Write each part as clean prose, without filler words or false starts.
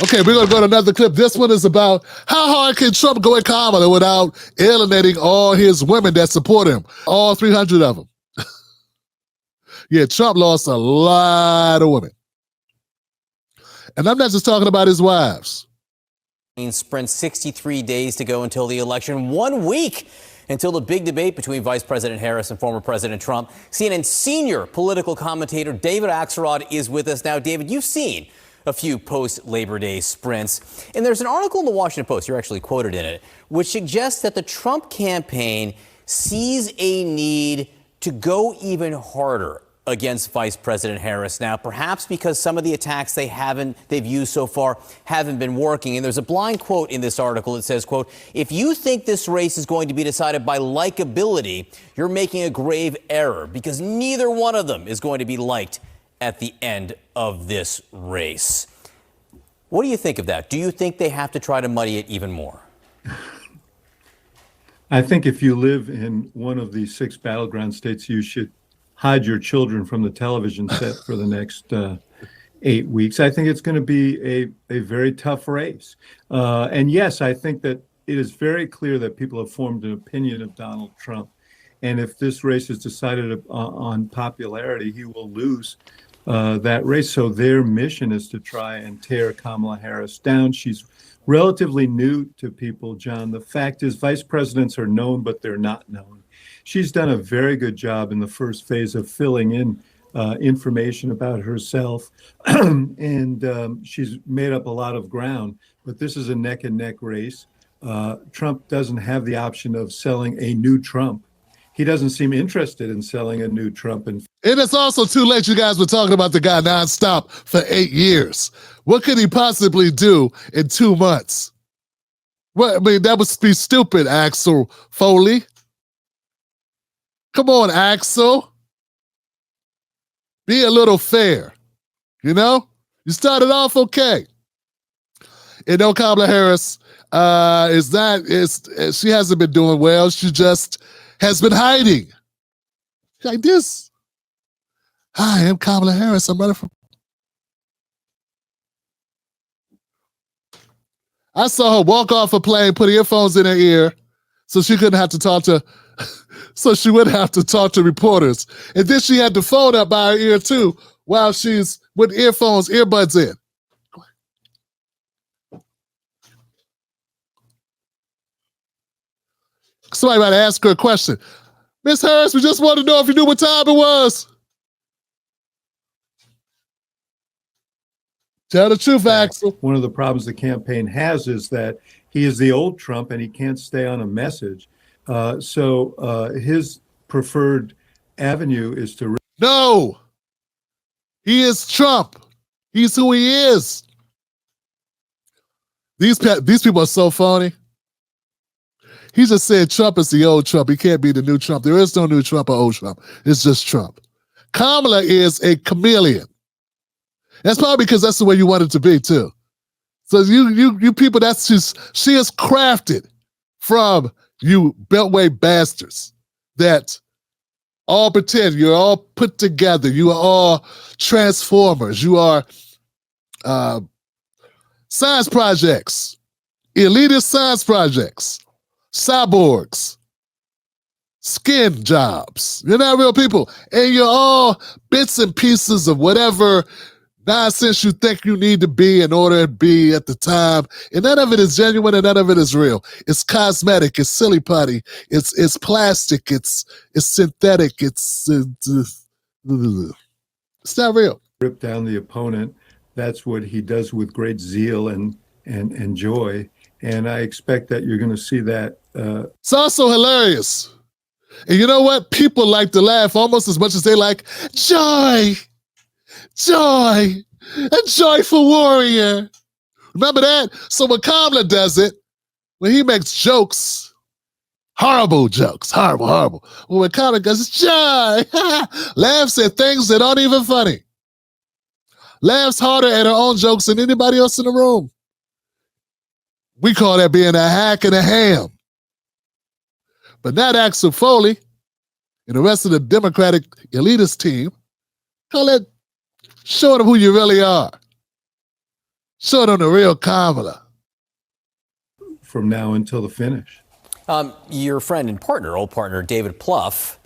Okay, we're going to go to another clip. This one is about how hard can Trump go at Kamala without alienating all his women that support him, all 300 of them. Yeah, Trump lost a lot of women. And I'm not just talking about his wives. Sprint 63 days to go until the election, 1 week until the big debate between Vice President Harris and former President Trump. CNN senior political commentator David Axelrod is with us now. David, you've seen a few post-Labor Day sprints, and there's an article in the Washington Post, you're actually quoted in it, which suggests that the Trump campaign sees a need to go even harder against Vice President Harris now, perhaps because some of the attacks they've used so far haven't been working. And there's a blind quote in this article that says, quote, "If you think this race is going to be decided by likability, you're making a grave error because neither one of them is going to be liked at the end of this race." What do you think of that? Do you think they have to try to muddy it even more? I think if you live in one of the 6 battleground states, you should hide your children from the television set for the next 8 weeks. I think it's going to be a very tough race. And yes, I think that it is very clear that people have formed an opinion of Donald Trump. And if this race is decided on popularity, he will lose that race. So their mission is to try and tear Kamala Harris down. She's relatively new to people, John. The fact is, vice presidents are known, but they're not known. She's done a very good job in the first phase of filling in information about herself, and she's made up a lot of ground. But this is a neck-and-neck race. Trump doesn't have the option of selling a new Trump. He doesn't seem interested in selling a new Trump. And it's also too late. You guys were talking about the guy nonstop for 8 years. What could he possibly do in 2 months? Well, I mean, that would be stupid, Axel Foley. Come on, Axel. Be a little fair. You know? You started off okay. And no, Kamala Harris she hasn't been doing well. She just has been hiding. Like this. Hi, I'm Kamala Harris. I'm running from. I saw her walk off a plane, put earphones in her ear, so she couldn't have to talk to. So she wouldn't have to talk to reporters. And then she had the phone up by her ear, too, while she's with earbuds in. Somebody might ask her a question. Miss Harris, we just wanted to know if you knew what time it was. Tell the truth, Axel. One of the problems the campaign has is that he is the old Trump and he can't stay on a message. So his preferred avenue is to... No! He is Trump. He's who he is. These people are so phony. He just said Trump is the old Trump. He can't be the new Trump. There is no new Trump or old Trump. It's just Trump. Kamala is a chameleon. That's probably because that's the way you want it to be, too. So you people, she is crafted from you Beltway bastards that all pretend you're all put together. You are all transformers. You are science projects, elitist science projects, cyborgs, skin jobs. You're not real people. And you're all bits and pieces of whatever nonsense you think you need to be in order to be at the time. And none of it is genuine and none of it is real. It's cosmetic. It's silly putty. It's plastic. It's synthetic. It's not real. Rip down the opponent. That's what he does with great zeal and joy. And I expect that you're going to see that. It's also hilarious. And you know what? People like to laugh almost as much as they like joy. Joy. A joyful warrior. Remember that? So when Kamala does it, when he makes jokes, horrible jokes, horrible. When Kamala does it, joy. Laughs at things that aren't even funny. Laughs harder at her own jokes than anybody else in the room. We call that being a hack and a ham. But not Axel Foley and the rest of the Democratic elitist team. Call that showing them who you really are. Short on the real Kamala. From now until the finish. Your friend and partner, old partner, David Plouffe,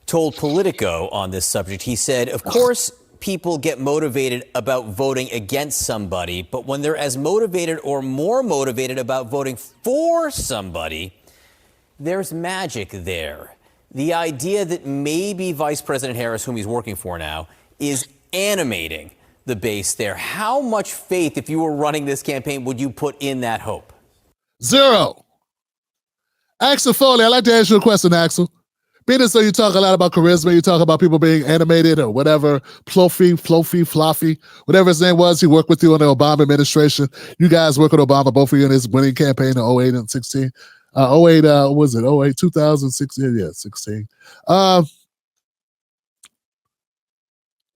told Politico on this subject. He said, of course, people get motivated about voting against somebody, but when they're as motivated or more motivated about voting for somebody, there's magic there. The idea that maybe Vice President Harris, whom he's working for now, is animating the base there. How much faith, if you were running this campaign, would you put in that hope? Zero. Axel Foley, I'd like to ask you a question, Axel. Being as though you talk a lot about charisma, you talk about people being animated or whatever, Floffy, whatever his name was, he worked with you in the Obama administration. You guys worked with Obama, both of you in his winning campaign in 08 and 16. 08, was it 08, 2016? Yeah, 16.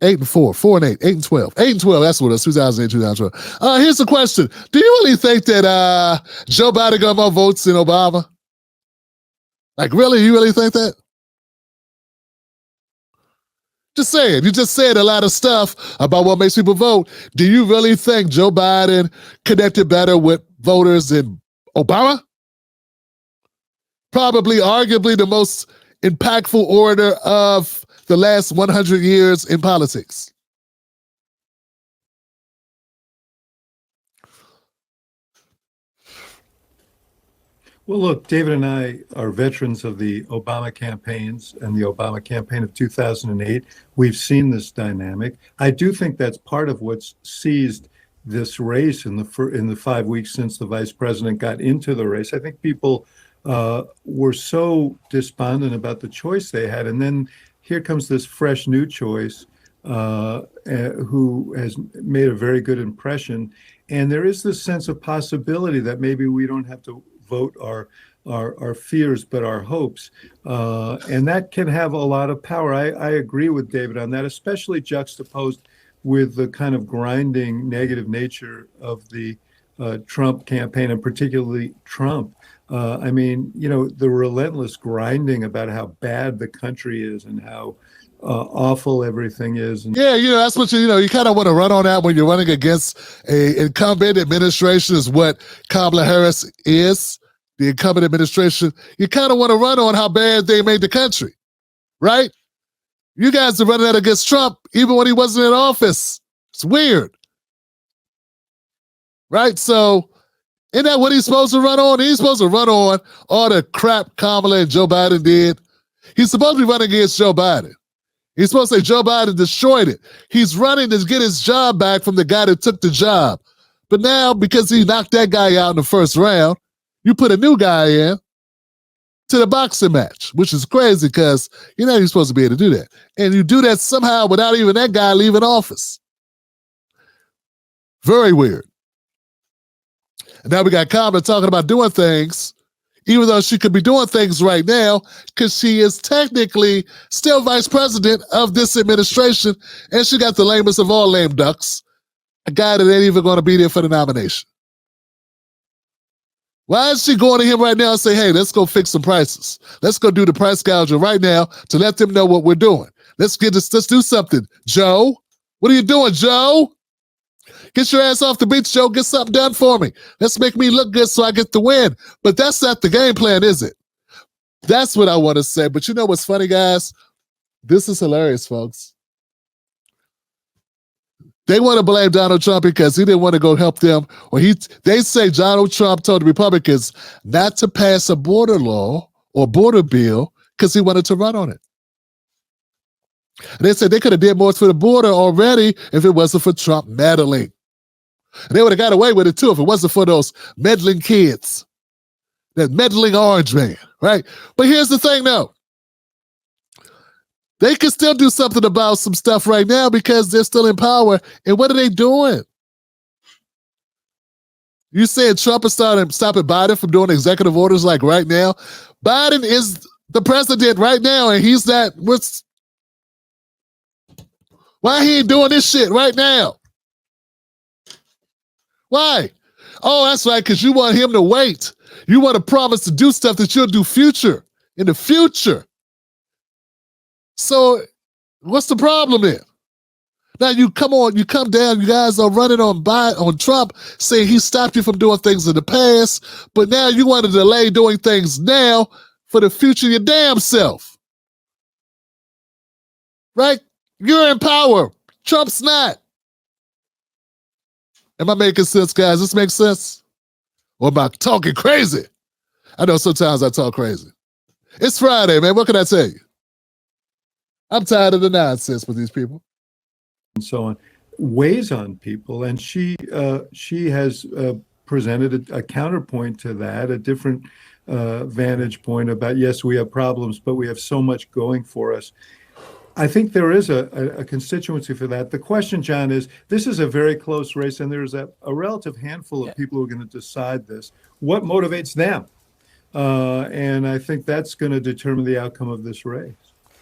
8 and 4, 4 and 8, 8 and 12. 8 and 12, that's what it was, 2008, 2012. Here's the question. Do you really think that Joe Biden got more votes than Obama? Like, really? You really think that? Just saying. You just said a lot of stuff about what makes people vote. Do you really think Joe Biden connected better with voters than Obama? Probably, arguably, the most impactful orator of the last 100 years in politics. Well, look, David and I are veterans of the Obama campaigns and the Obama campaign of 2008. We've seen this dynamic. I do think that's part of what's seized this race in the 5 weeks since the vice president got into the race. I think people were so despondent about the choice they had. And then here comes this fresh new choice who has made a very good impression. And there is this sense of possibility that maybe we don't have to vote our fears, but our hopes. And that can have a lot of power. I agree with David on that, especially juxtaposed with the kind of grinding negative nature of the Trump campaign, and particularly Trump. I mean, you know, the relentless grinding about how bad the country is and how awful everything is. And yeah, you know, that's what you kind of want to run on that when you're running against a incumbent administration is what Kamala Harris is, the incumbent administration. You kind of want to run on how bad they made the country, right? You guys are running that against Trump even when he wasn't in office. It's weird, right? So isn't that what he's supposed to run on? He's supposed to run on all the crap Kamala and Joe Biden did. He's supposed to be running against Joe Biden. He's supposed to say Joe Biden destroyed it. He's running to get his job back from the guy that took the job. But now, because he knocked that guy out in the first round, you put a new guy in to the boxing match, which is crazy because you're not even supposed to be able to do that. And you do that somehow without even that guy leaving office. Very weird. And now we got Kamala talking about doing things, even though she could be doing things right now, because she is technically still vice president of this administration, and she got the lamest of all lame ducks, a guy that ain't even going to be there for the nomination. Why is she going to him right now and say, hey, let's go fix some prices. Let's go do the price gouging right now to let them know what we're doing. Let's do something. Joe, what are you doing, Joe? Get your ass off the beach, Joe. Get something done for me. Let's make me look good so I get the win. But that's not the game plan, is it? That's what I want to say. But you know what's funny, guys? This is hilarious, folks. They want to blame Donald Trump because he didn't want to go help them. Or they say Donald Trump told the Republicans not to pass a border law or border bill because he wanted to run on it. And they said they could have did more for the border already if it wasn't for Trump meddling. And they would have got away with it too if it wasn't for those meddling kids. That meddling orange man, right? But here's the thing though. They can still do something about some stuff right now because they're still in power. And what are they doing? You said Trump is stopping Biden from doing executive orders like right now. Biden is the president right now, and he's not. Why he ain't doing this shit right now? Why? Oh, that's right, because you want him to wait. You want to promise to do stuff that you'll do in the future. So what's the problem then? Now you come down, you guys are running on Trump, saying he stopped you from doing things in the past, but now you want to delay doing things now for the future of your damn self. Right? You're in power. Trump's not. Am I making sense, guys? This makes sense? Or am I talking crazy? I know sometimes I talk crazy. It's Friday, man. What can I tell you? I'm tired of the nonsense with these people. And so on, weighs on people. And she has presented a counterpoint to that, a different vantage point about, yes, we have problems, but we have so much going for us. I think there is a constituency for that. The question, John, is this is a very close race, and there's a relative handful of people who are going to decide this. What motivates them? And I think that's going to determine the outcome of this race.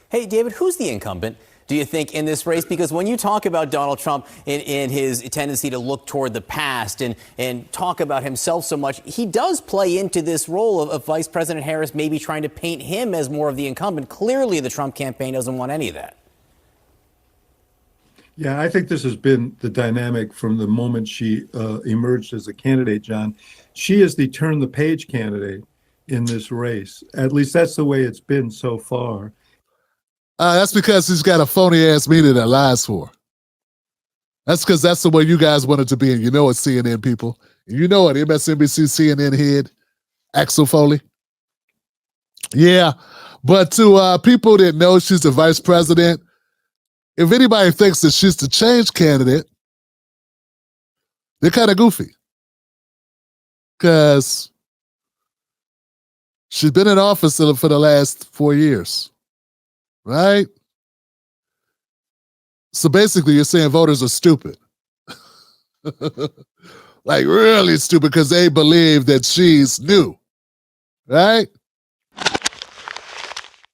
Hey, David, who's the incumbent, do you think, in this race? Because when you talk about Donald Trump in his tendency to look toward the past and talk about himself so much, he does play into this role of Vice President Harris maybe trying to paint him as more of the incumbent. Clearly, the Trump campaign doesn't want any of that. Yeah, I think this has been the dynamic from the moment she emerged as a candidate, John. She is the turn the page candidate in this race. At least that's the way it's been so far. That's because he's got a phony-ass media that lies for. That's because that's the way you guys want it to be, and you know it, CNN people. You know it, MSNBC, CNN head, Axel Foley. Yeah, but to people that know she's the vice president, if anybody thinks that she's the change candidate, they're kind of goofy. Because she's been in office for the last 4 years. Right? So basically, you're saying voters are stupid. Like really stupid because they believe that she's new. Right?